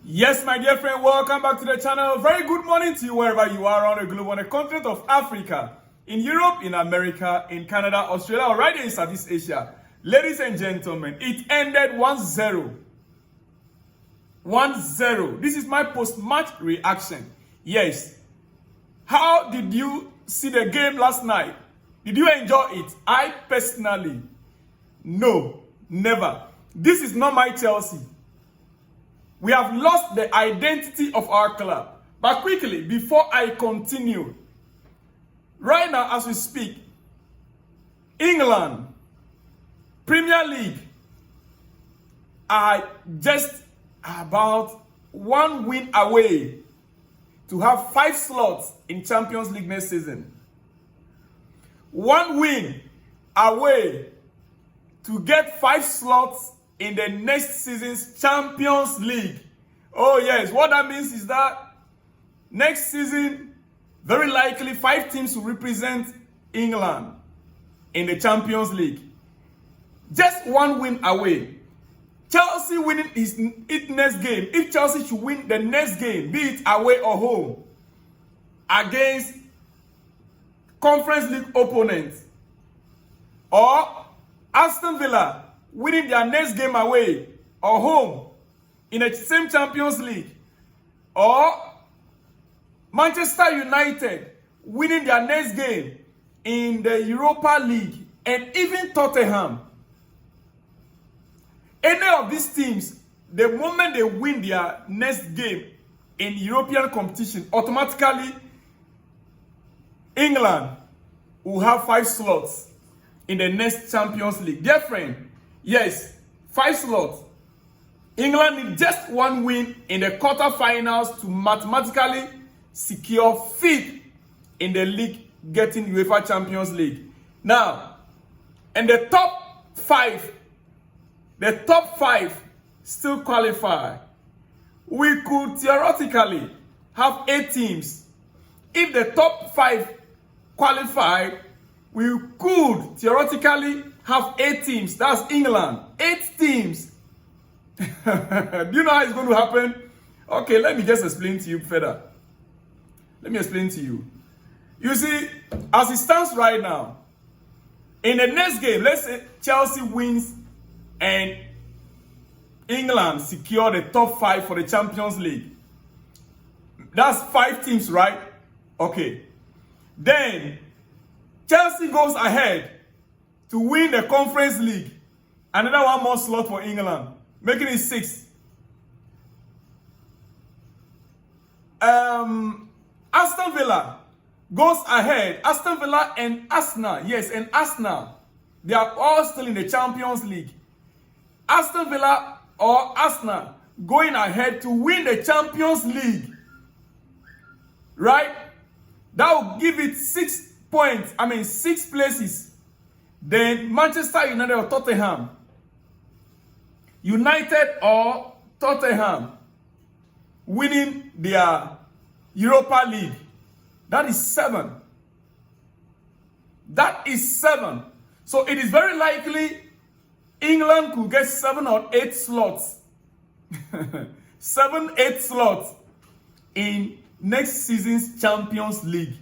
Yes, my dear friend, welcome back to the channel. Very good morning to you wherever you are around the globe, on the continent of Africa, in Europe, in America, in Canada, Australia, or right here in Southeast Asia. Ladies and gentlemen, it ended 1-0. 1-0. This is my post-match reaction. Yes. How did you see the game last night? Did you enjoy it? I personally, no, never. This is not my Chelsea. We have lost the identity of our club. But quickly, before I continue, right now as we speak, England, Premier League, are just about one win away to have 5 slots in Champions League next season. One win away to get 5 slots in the next season's Champions League. Oh yes, what that means is that next season, very likely 5 teams will represent England in the Champions League. Just one win away. Chelsea winning its next game. If Chelsea should win the next game, be it away or home, against Conference League opponents, or Aston Villa winning their next game away or home in the same Champions League, or Manchester United winning their next game in the Europa League, and even Tottenham. Any of these teams, the moment they win their next game in European competition, automatically England will have 5 slots in the next Champions League. Dear friend, yes, 5 slots. England need just one win in the quarterfinals to mathematically secure 5th in the league, getting UEFA Champions League. Now, and the top 5 still qualify. We could theoretically have 8 teams. If the top 5 qualify, we could theoretically have 8 teams. That's England. 8 teams. Do you know how it's going to happen? Okay, let me just explain to you further. Let me explain to you. You see, as it stands right now, in the next game, let's say Chelsea wins and England secure the top 5 for the Champions League. That's 5 teams, right? Okay. Then Chelsea goes ahead to win the Conference League. Another one more slot for England, making it 6. Aston Villa goes ahead. Aston Villa and Arsenal, yes, and Arsenal, they are all still in the Champions League. Aston Villa or Arsenal going ahead to win the Champions League, right? That will give it 6 points. 6 places. Then Manchester United or Tottenham. United or Tottenham winning their Europa League. That is 7. That is 7. So it is very likely England could get 7 or 8 slots. 7, 8 slots in next season's Champions League.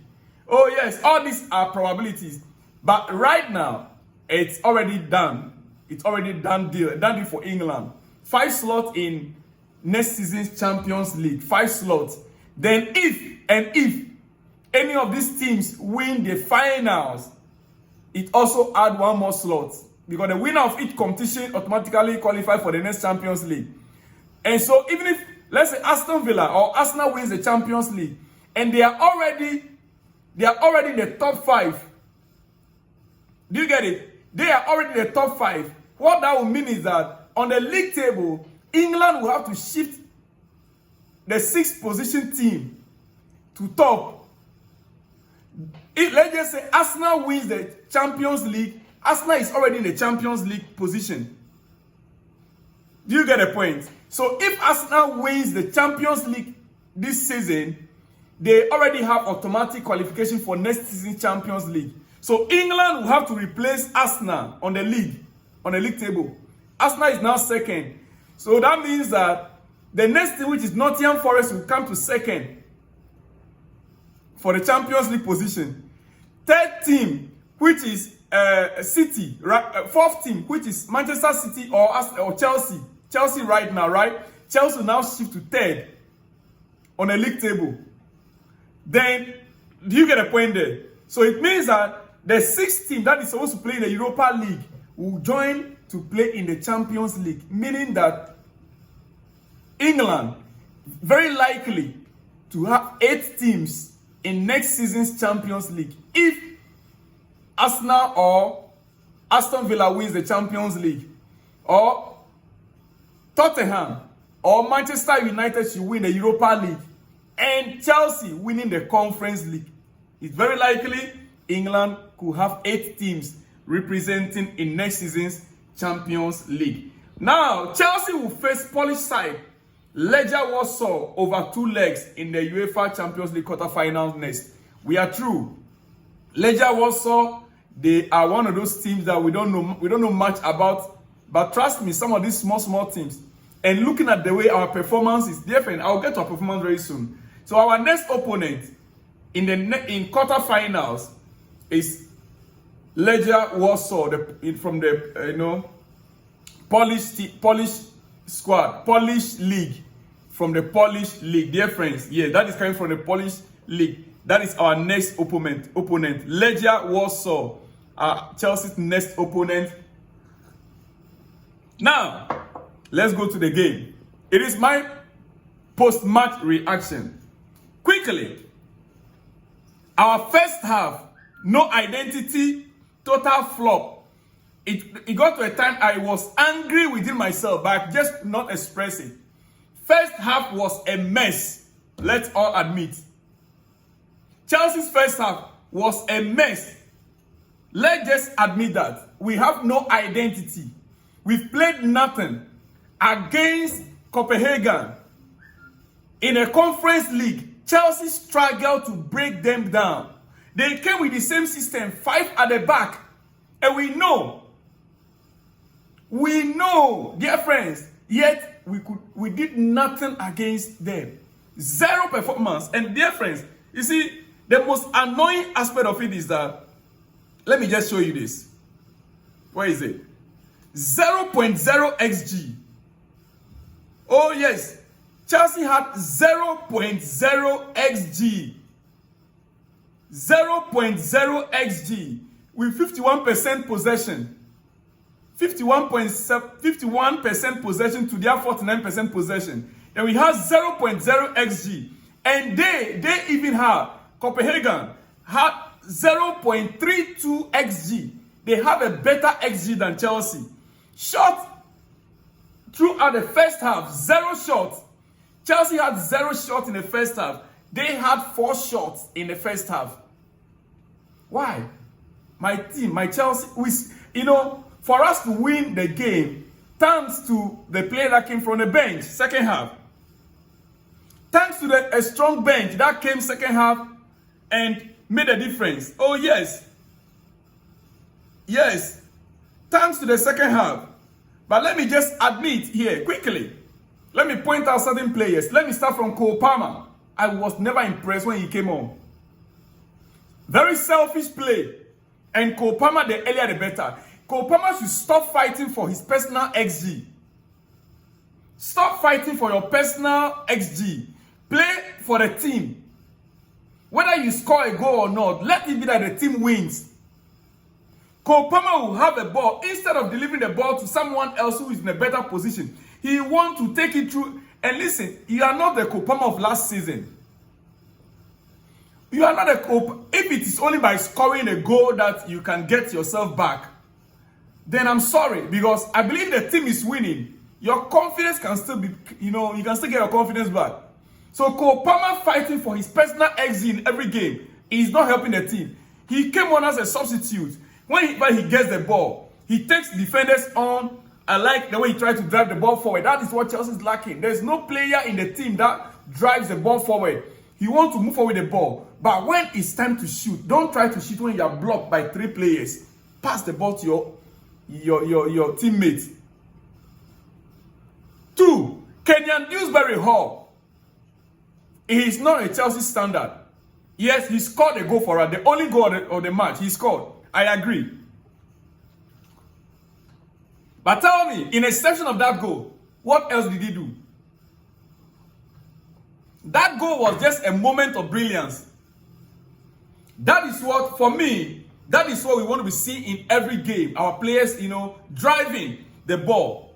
Oh yes, all these are probabilities. But right now, it's already done. It's already done deal for England. 5 slots in next season's Champions League. 5 slots. Then if any of these teams win the finals, it also add 1 more slot. Because the winner of each competition automatically qualify for the next Champions League. And so even if, let's say, Aston Villa or Arsenal wins the Champions League, and they are already in the top 5. Do you get it? They are already in the top 5. What that will mean is that on the league table, England will have to shift the 6th position team to top. Let's just say Arsenal wins the Champions League. Arsenal is already in the Champions League position. Do you get the point? So if Arsenal wins the Champions League this season, they already have automatic qualification for next season Champions League. So England will have to replace Arsenal on the league table. Arsenal is now 2nd. So that means that The next team, which is Nottingham Forest, will come to second for the Champions League position. Third team, which is City, right? Fourth team, which is Manchester City or Chelsea. Chelsea right now, right? Chelsea will now shift to third on the league table. Then, do you get a point there? So it means that the sixth team that is supposed to play in the Europa League will join to play in the Champions League, meaning that England very likely to have 8 teams in next season's Champions League if Arsenal or Aston Villa wins the Champions League, or Tottenham or Manchester United should win the Europa League, and Chelsea winning the Conference League. It's very likely England could have 8 teams representing in next season's Champions League. Now, Chelsea will face Polish side Legia Warsaw over 2 legs in the UEFA Champions League quarterfinals next. We are through. Legia Warsaw, they are one of those teams that we don't know much about, but trust me, some of these small teams, and looking at the way our performance is different, I'll get to our performance very soon. So our next opponent in quarterfinals is Legia Warsaw, from the Polish squad, Polish league, from the Polish league. Dear friends, yeah, that is coming from the Polish league. That is our next opponent. Legia Warsaw, Chelsea's next opponent. Now, let's go to the game. It is my post-match reaction. Quickly, our first half, no identity, total flop. It got to a time I was angry within myself, but I just not express it. First half was a mess, let's all admit. Chelsea's first half was a mess. Let's just admit that. We have no identity. We've played nothing against Copenhagen. In a conference league, Chelsea struggled to break them down. They came with the same system, 5 at the back. And we know, dear friends, yet we did nothing against them. 0 performance. And dear friends, you see, the most annoying aspect of it is that, let me just show you this. Where is it? 0.0 XG. Oh yes, Chelsea had 0.0 XG. 0.0 XG with 51% possession. 51% possession to their 49% possession. And we have 0.0 XG. And they even had, Copenhagen had 0.32 XG. They have a better XG than Chelsea. Shot throughout the first half, 0 shots. Chelsea had 0 shots in the first half. They had 4 shots in the first half. Why? My team, my Chelsea, for us to win the game, thanks to the player that came from the bench, second half. Thanks to a strong bench that came second half and made a difference. Oh, yes. Yes. Thanks to the second half. But let me just admit here, quickly. Let me point out certain players. Let me start from Cole Palmer. I was never impressed when he came on. Very selfish play. And Cole Palmer, the earlier the better. Cole Palmer should stop fighting for his personal XG. Stop fighting for your personal XG. Play for the team. Whether you score a goal or not, let it be that the team wins. Cole Palmer will have a ball. Instead of delivering the ball to someone else who is in a better position, he wants to take it through. And listen, you are not the Cole Palmer of last season. You are not a Cole. If it is only by scoring a goal that you can get yourself back, then I'm sorry, because I believe the team is winning. Your confidence can still be, you can still get your confidence back. So Cole Palmer fighting for his personal XG in every game is not helping the team. He came on as a substitute. When he gets the ball, he takes defenders on. I like the way he tries to drive the ball forward. That is what Chelsea is lacking. There's no player in the team that drives the ball forward. He wants to move forward the ball. But when it's time to shoot, don't try to shoot when you are blocked by 3 players. Pass the ball to your teammates. 2, Kenyan Kenyan Dewsbury Hall, he is not a Chelsea standard. Yes, he scored a goal for us. The only goal of the match he scored. I agree. But tell me, in exception of that goal, what else did he do? That goal was just a moment of brilliance. That is what, for me, that is what we want to be seeing in every game. Our players, driving the ball.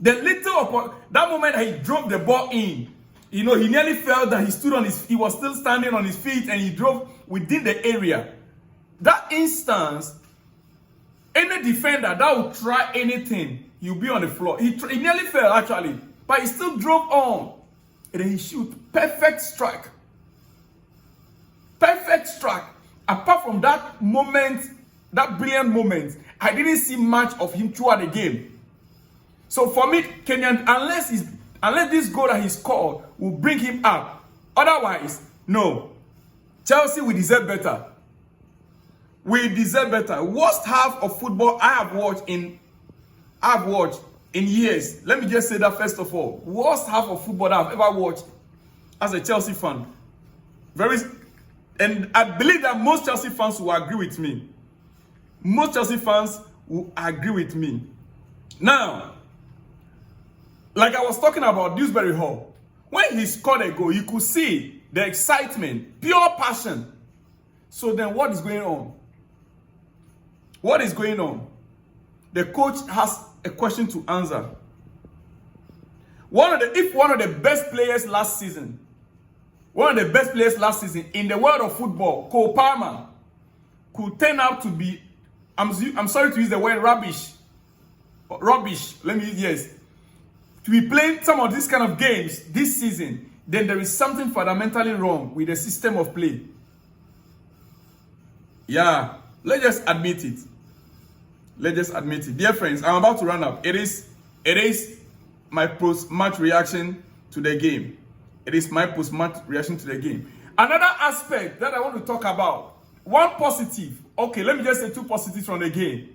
The little, that moment he drove the ball in, he nearly felt that he was still standing on his feet and he drove within the area. That instance, any defender that will try anything, he'll be on the floor. He nearly fell actually, but he still drove on. And then he shoot. Perfect strike. Perfect strike. Apart from that moment, that brilliant moment, I didn't see much of him throughout the game. So for me, Kenyan, unless this goal that he scored will bring him up, otherwise, no. Chelsea, we deserve better. We deserve better. Worst half of football I have watched in years. Let me just say that first of all. Worst half of football that I've ever watched as a Chelsea fan. And I believe that most Chelsea fans will agree with me. Most Chelsea fans will agree with me. Now, like I was talking about Dewsbury Hall, when he scored a goal, you could see the excitement, pure passion. So then what is going on? What is going on? The coach has a question to answer. If one of the best players last season in the world of football, Cole Palmer, could turn out to be, I'm sorry to use the word rubbish. To be playing some of these kind of games this season, then there is something fundamentally wrong with the system of play. Yeah, let's just admit it. Dear friends, I'm about to run up. It is my post-match reaction to the game. Another aspect that I want to talk about, one positive. Okay, let me just say two positives from the game.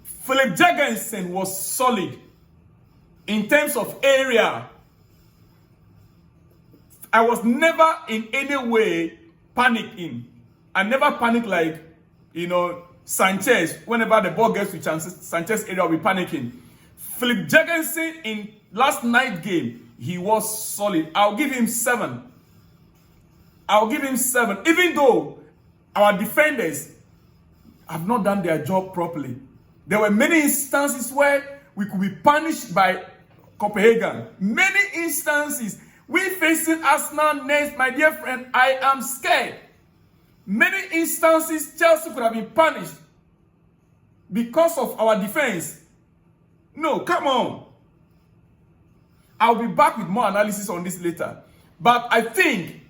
Philip Jorgensen was solid in terms of area. I was never in any way panicking. I never panic like, Sanchez. Whenever the ball gets to Sanchez area, I'll be panicking. Philip Jorgensen in last night's game, he was solid. I'll give him 7. Even though our defenders have not done their job properly. There were many instances where we could be punished by Copenhagen. Many instances. We facing Arsenal next, my dear friend. I am scared. Many instances Chelsea could have been punished because of our defense. No, come on. I'll be back with more analysis on this later. But I think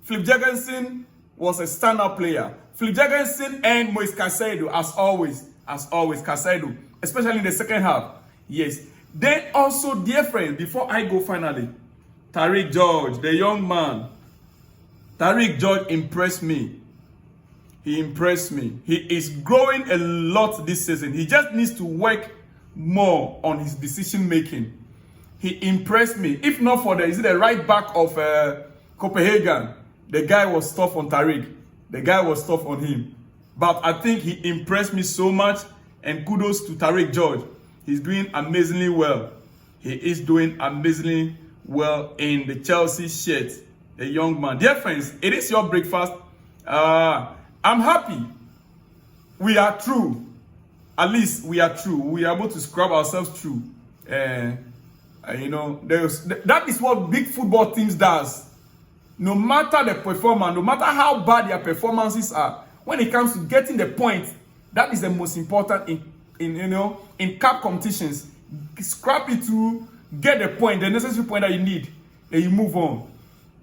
Philip Jorgensen was a standout player. Philip Jorgensen and Moise Caicedo, as always, Caicedo, especially in the second half. Yes. Then also, dear friend, before I go finally, Tariq George, the young man. Tariq George impressed me. He impressed me. He is growing a lot this season. He just needs to work more on his decision making. He impressed me. If not for the right back of Copenhagen, the guy was tough on Tariq. The guy was tough on him. But I think he impressed me so much, and kudos to Tariq George. He's doing amazingly well. He is doing amazingly well in the Chelsea shirt. A young man. Dear friends, it is your breakfast. I'm happy. We are true. At least we are true. We are able to scrub ourselves through. That is what big football teams does. No matter the performance, no matter how bad their performances are, when it comes to getting the point, that is the most important in cup competitions. Scrap it through, get the point, the necessary point that you need, and you move on.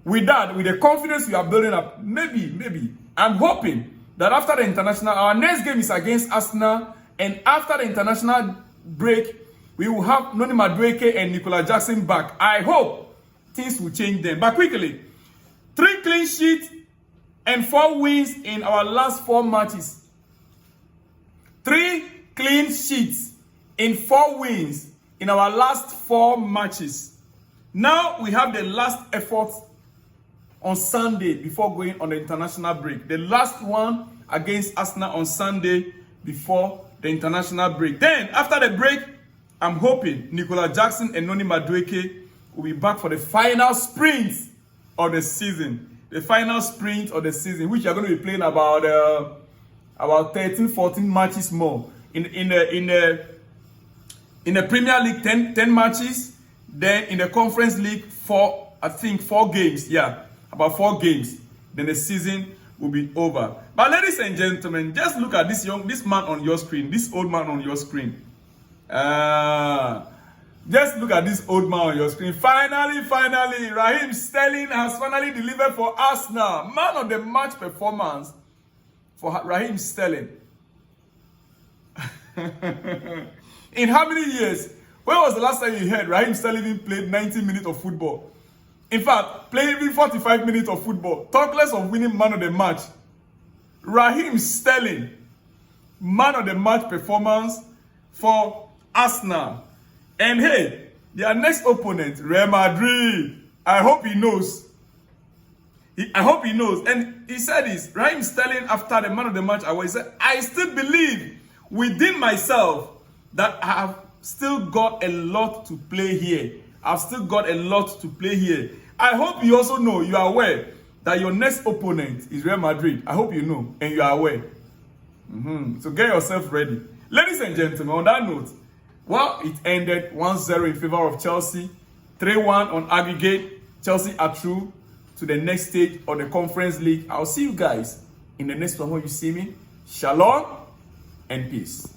With that, with the confidence we are building up, maybe, I'm hoping that after the international, our next game is against Arsenal, and after the international break, we will have Noni Madueke and Nicola Jackson back. I hope things will change then. But quickly, 3 clean sheets and 4 wins in our last 4 matches. 3 clean sheets in 4 wins in our last 4 matches. Now we have the last effort on Sunday before going on the international break. The last one against Arsenal on Sunday before the international break. Then, after the break, I'm hoping Nicola Jackson and Noni Madueke will be back for the final sprint of the season. The final sprint of the season, which are going to be playing about 13, 14 matches more. In the Premier League, 10 matches. Then in the Conference League, 4 games. Yeah, about 4 games. Then the season will be over. But ladies and gentlemen, just look at this man on your screen, this old man on your screen. Just look at this old man on your screen. Finally, Raheem Sterling has finally delivered for Arsenal. Man of the match performance for Raheem Sterling. In how many years? When was the last time you heard Raheem Sterling played 90 minutes of football? In fact, playing even 45 minutes of football. Talk less of winning man of the match. Raheem Sterling, man of the match performance for Arsenal. And hey, their next opponent, Real Madrid. I hope he knows. I hope he knows. And he said this, Raheem Sterling, after the man of the match award, he said, I still believe within myself that I have still got a lot to play here. I've still got a lot to play here. I hope you also know, you are aware that your next opponent is Real Madrid. I hope you know and you are aware. So get yourself ready. Ladies and gentlemen, on that note, well, it ended 1-0 in favor of Chelsea, 3-1 on aggregate. Chelsea are through to the next stage of the Conference League. I'll see you guys in the next one when you see me. Shalom and peace.